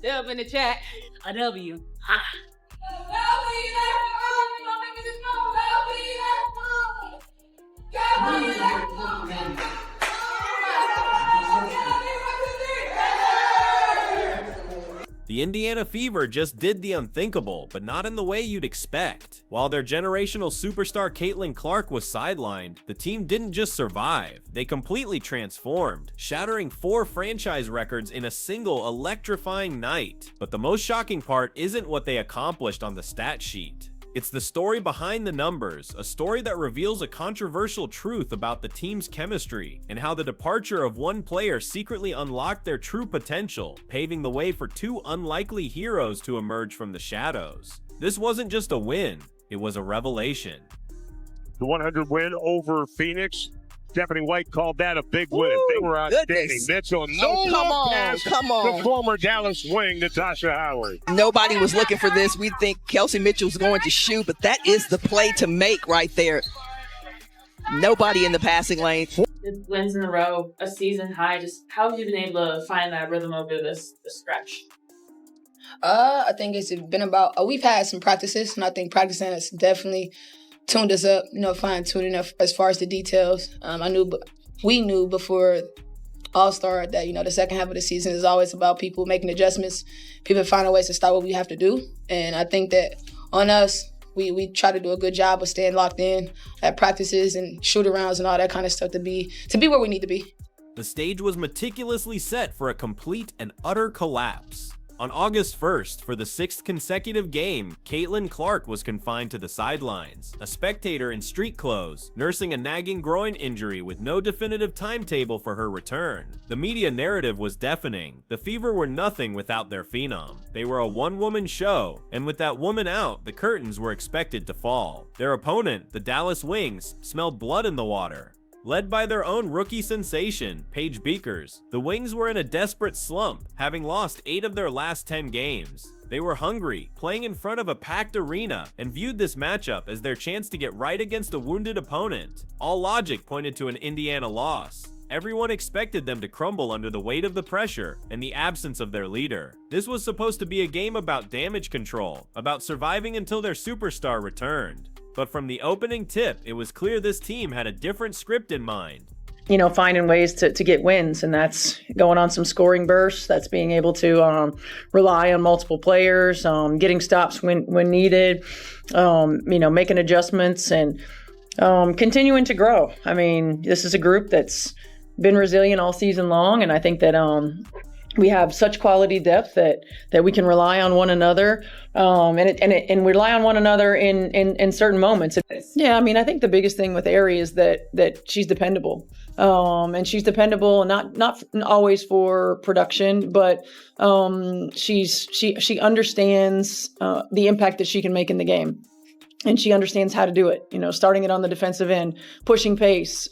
Dub in the chat. A W. Ha. The Indiana Fever just did the unthinkable, but not in the way you'd expect. While their generational superstar Caitlin Clark was sidelined, the team didn't just survive, they completely transformed, shattering 4 franchise records in a single electrifying night. But the most shocking part isn't what they accomplished on the stat sheet. It's the story behind the numbers, a story that reveals a controversial truth about the team's chemistry, and how the departure of one player secretly unlocked their true potential, paving the way for 2 unlikely heroes to emerge from the shadows. This wasn't just a win, it was a revelation. The 100 win over Phoenix. Stephanie White called that a big win. They were outstanding. Mitchell, Come on. the former Dallas wing, Natasha Howard. Nobody was looking for this. We think Kelsey Mitchell's going to shoot, but that is the play to make right there. Nobody in the passing lane. Wins in a row, a season high. Just how have you been able to find that rhythm over this stretch? I think it's been about, we've had some practices, and I think practicing has definitely tuned us up, fine-tuning as far as the details. We knew before All-Star that, the second half of the season is always about people making adjustments, people finding ways to stop what we have to do. And I think that on us, we try to do a good job of staying locked in at practices and shoot-arounds and all that kind of stuff to be where we need to be. The stage was meticulously set for a complete and utter collapse. On August 1st, for the 6th consecutive game, Caitlin Clark was confined to the sidelines, a spectator in street clothes, nursing a nagging groin injury with no definitive timetable for her return. The media narrative was deafening. The Fever were nothing without their phenom. They were a one-woman show, and with that woman out, the curtains were expected to fall. Their opponent, the Dallas Wings, smelled blood in the water. Led by their own rookie sensation, Paige Beakers, the Wings were in a desperate slump, having lost 8 of their last 10 games. They were hungry, playing in front of a packed arena, and viewed this matchup as their chance to get right against a wounded opponent. All logic pointed to an Indiana loss. Everyone expected them to crumble under the weight of the pressure and the absence of their leader. This was supposed to be a game about damage control, about surviving until their superstar returned. But from the opening tip, it was clear this team had a different script in mind. Finding ways to get wins, and that's going on some scoring bursts, that's being able to rely on multiple players, getting stops when needed, making adjustments and continuing to grow. I mean, this is a group that's been resilient all season long, and I think that we have such quality depth that we can rely on one another, and rely on one another in certain moments. Yeah, I mean, I think the biggest thing with Ari is that she's dependable, and she's dependable not always for production, but she understands the impact that she can make in the game. And she understands how to do it, starting it on the defensive end, pushing pace,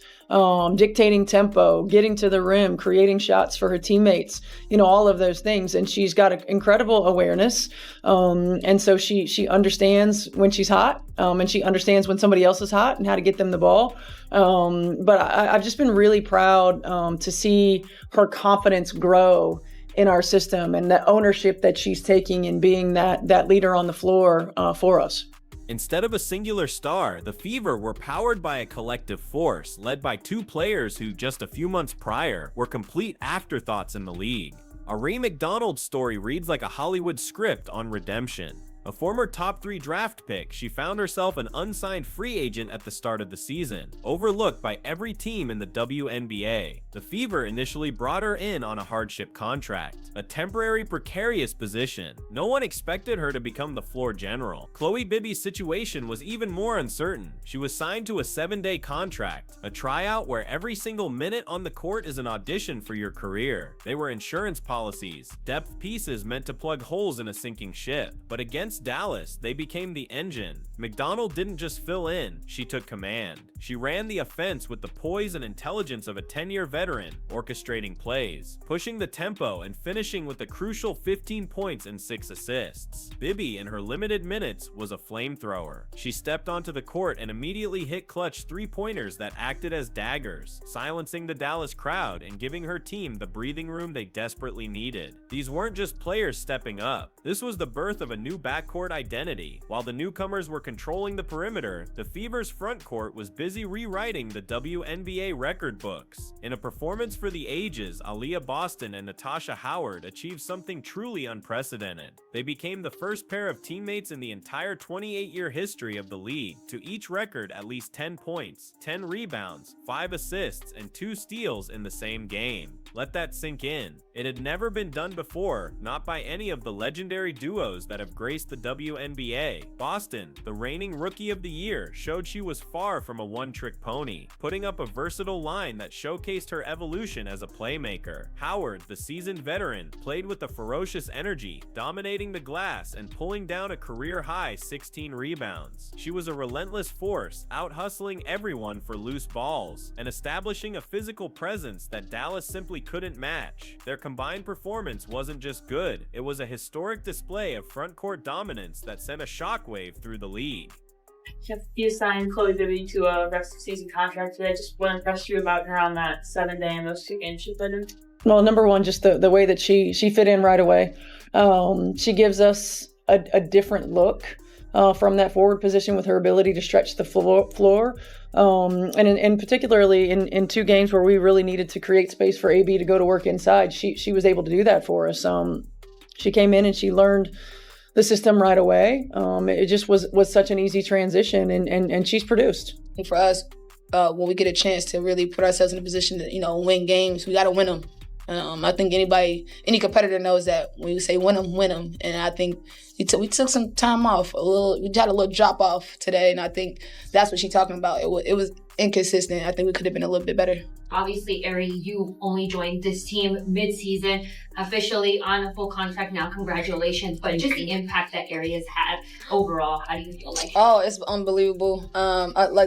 dictating tempo, getting to the rim, creating shots for her teammates, all of those things. And she's got an incredible awareness. And so she understands when she's hot, and she understands when somebody else is hot and how to get them the ball. But I've just been really proud to see her confidence grow in our system and the ownership that she's taking in being that leader on the floor for us. Instead of a singular star, the Fever were powered by a collective force led by 2 players who, just a few months prior, were complete afterthoughts in the league. Ari McDonald's story reads like a Hollywood script on redemption. A former top 3 draft pick, she found herself an unsigned free agent at the start of the season, overlooked by every team in the WNBA. The Fever initially brought her in on a hardship contract, a temporary precarious position. No one expected her to become the floor general. Chloe Bibby's situation was even more uncertain. She was signed to a 7-day contract, a tryout where every single minute on the court is an audition for your career. They were insurance policies, depth pieces meant to plug holes in a sinking ship. But against Against Dallas, they became the engine. McDonald didn't just fill in, she took command. She ran the offense with the poise and intelligence of a 10-year veteran, orchestrating plays, pushing the tempo, and finishing with the crucial 15 points and 6 assists. Bibby, in her limited minutes, was a flamethrower. She stepped onto the court and immediately hit clutch three-pointers that acted as daggers, silencing the Dallas crowd and giving her team the breathing room they desperately needed. These weren't just players stepping up. This was the birth of a new backcourt identity. While the newcomers were controlling the perimeter, the Fever's front court was busy rewriting the WNBA record books. In a performance for the ages, Aaliyah Boston and Natasha Howard achieved something truly unprecedented. They became the first pair of teammates in the entire 28-year history of the league to each record at least 10 points, 10 rebounds, 5 assists, and 2 steals in the same game. Let that sink in. It had never been done before, not by any of the legendary duos that have graced the WNBA. Boston, the reigning Rookie of the Year, showed she was far from a one-trick pony, putting up a versatile line that showcased her evolution as a playmaker. Howard, the seasoned veteran, played with a ferocious energy, dominating the glass and pulling down a career-high 16 rebounds. She was a relentless force, out-hustling everyone for loose balls, and establishing a physical presence that Dallas simply couldn't match. Their combined performance wasn't just good, it was a historic display of front-court dominance that sent a shockwave through the league. You signed Chloe Bibby to a rest of season contract today. Just what impressed you about her on that 7-day and those 2 games she played in? Well, number one, just the way that she fit in right away. She gives us a different look from that forward position with her ability to stretch the floor. And particularly in 2 games where we really needed to create space for AB to go to work inside, she was able to do that for us. She came in and she learned the system right away. It just was such an easy transition, and she's produced. I think for us, when we get a chance to really put ourselves in a position to, win games, we got to win them. I think any competitor knows that when you say win them, win them. And I think we took some time off, we had a little drop off today, and I think that's what she's talking about. It was inconsistent. I think we could have been a little bit better. Obviously, Ari, you only joined this team mid-season, officially on a full contract now. Congratulations. But just the impact that Ari has had overall, how do you feel like? Oh, it's unbelievable.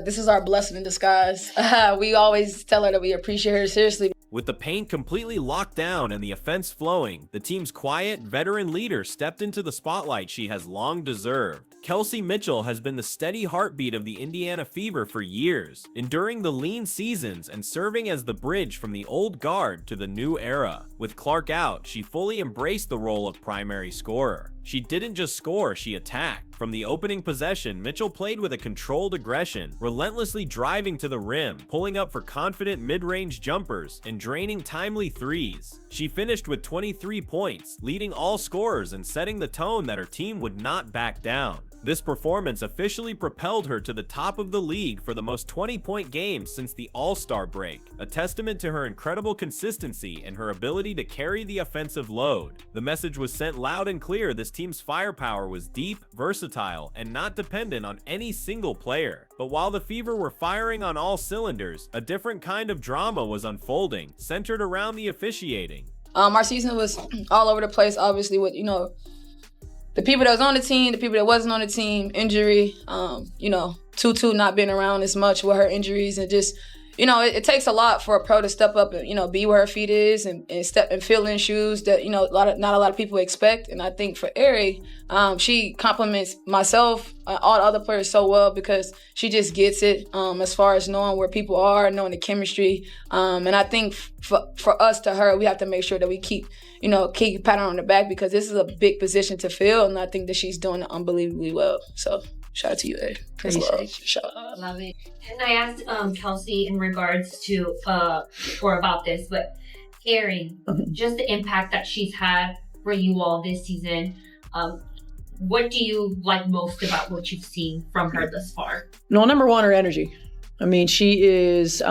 This is our blessing in disguise. We always tell her that we appreciate her seriously. With the paint completely locked down and the offense flowing, the team's quiet, veteran leader stepped into the spotlight she has long deserved. Kelsey Mitchell has been the steady heartbeat of the Indiana Fever for years, enduring the lean seasons and serving as the bridge from the old guard to the new era. With Clark out, she fully embraced the role of primary scorer. She didn't just score, she attacked. From the opening possession, Mitchell played with a controlled aggression, relentlessly driving to the rim, pulling up for confident mid-range jumpers, and draining timely threes. She finished with 23 points, leading all scorers and setting the tone that her team would not back down. This performance officially propelled her to the top of the league for the most 20-point games since the All-Star break, a testament to her incredible consistency and her ability to carry the offensive load. The message was sent loud and clear: this team's firepower was deep, versatile, and not dependent on any single player. But while the Fever were firing on all cylinders, a different kind of drama was unfolding, centered around the officiating. Our season was all over the place, obviously, with, the people that was on the team, the people that wasn't on the team, injury, Tutu not being around as much with her injuries, and just, it takes a lot for a pro to step up and, be where her feet is and step and fill in shoes that, not a lot of people expect. And I think for Ari, she compliments myself, all the other players so well, because she just gets it as far as knowing where people are, knowing the chemistry. And I think for us to her, we have to make sure that we keep patting her on the back, because this is a big position to fill, and I think that she's doing it unbelievably well. So shout out to you, Ed. Love it. And I asked Kelsey in regards to or about this, but Ari, just the impact that she's had for you all this season. What do you like most about what you've seen from her thus far? No, number one, her energy. I mean, she is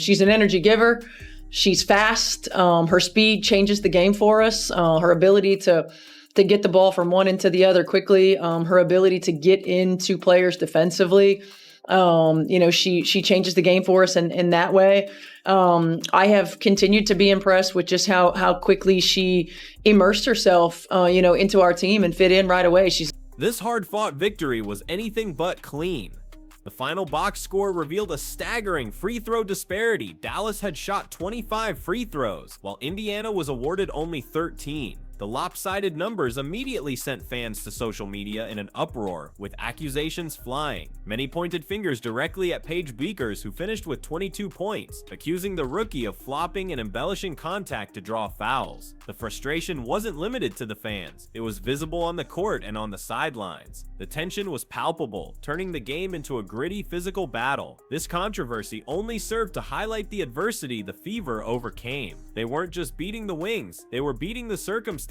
she's an energy giver. She's fast. Her speed changes the game for us. Her ability to get the ball from one end to the other quickly. Her ability to get into players defensively. She changes the game for us in that way. I have continued to be impressed with just how quickly she immersed herself, into our team and fit in right away. This hard-fought victory was anything but clean. The final box score revealed a staggering free throw disparity. Dallas had shot 25 free throws, while Indiana was awarded only 13. The lopsided numbers immediately sent fans to social media in an uproar, with accusations flying. Many pointed fingers directly at Paige Beakers, who finished with 22 points, accusing the rookie of flopping and embellishing contact to draw fouls. The frustration wasn't limited to the fans. It was visible on the court and on the sidelines. The tension was palpable, turning the game into a gritty physical battle. This controversy only served to highlight the adversity the Fever overcame. They weren't just beating the Wings, they were beating the circumstances,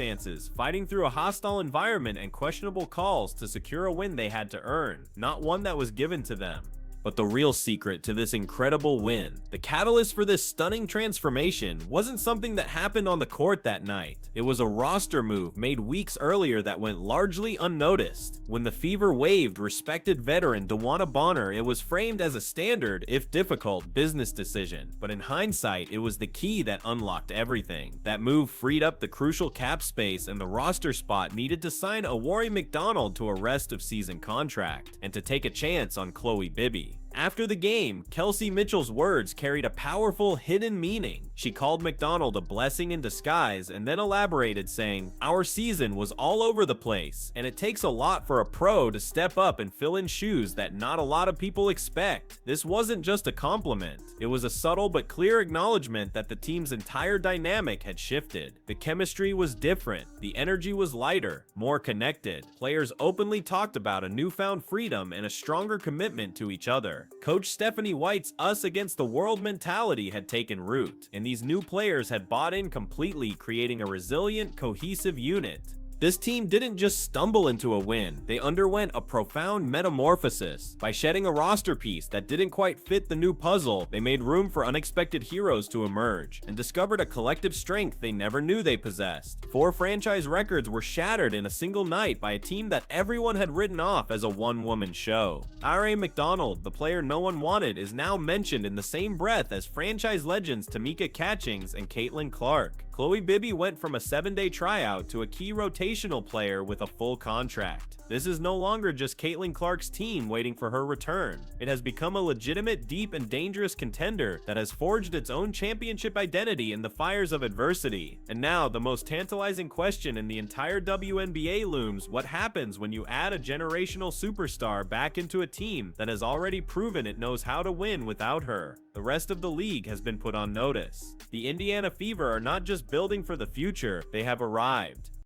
fighting through a hostile environment and questionable calls to secure a win they had to earn, not one that was given to them. But the real secret to this incredible win, the catalyst for this stunning transformation, wasn't something that happened on the court that night. It was a roster move made weeks earlier that went largely unnoticed. When the Fever waived respected veteran DeWanna Bonner, it was framed as a standard, if difficult, business decision. But in hindsight, it was the key that unlocked everything. That move freed up the crucial cap space, and the roster spot needed to sign Awari McDonald to a rest of season contract, and to take a chance on Chloe Bibby. After the game, Kelsey Mitchell's words carried a powerful hidden meaning. She called McDonald a blessing in disguise and then elaborated, saying, "Our season was all over the place, and it takes a lot for a pro to step up and fill in shoes that not a lot of people expect." This wasn't just a compliment. It was a subtle but clear acknowledgement that the team's entire dynamic had shifted. The chemistry was different, the energy was lighter, more connected. Players openly talked about a newfound freedom and a stronger commitment to each other. Coach Stephanie White's us against the world mentality had taken root, and these new players had bought in completely, creating a resilient, cohesive unit. This team didn't just stumble into a win, they underwent a profound metamorphosis. By shedding a roster piece that didn't quite fit the new puzzle, they made room for unexpected heroes to emerge, and discovered a collective strength they never knew they possessed. 4 franchise records were shattered in a single night by a team that everyone had written off as a one-woman show. R.A. McDonald, the player no one wanted, is now mentioned in the same breath as franchise legends Tamika Catchings and Caitlin Clark. Chloe Bibby went from a 7-day tryout to a key rotational player with a full contract. This is no longer just Caitlin Clark's team waiting for her return. It has become a legitimate, deep, and dangerous contender that has forged its own championship identity in the fires of adversity. And now, the most tantalizing question in the entire WNBA looms: what happens when you add a generational superstar back into a team that has already proven it knows how to win without her? The rest of the league has been put on notice. The Indiana Fever are not just building for the future, they have arrived.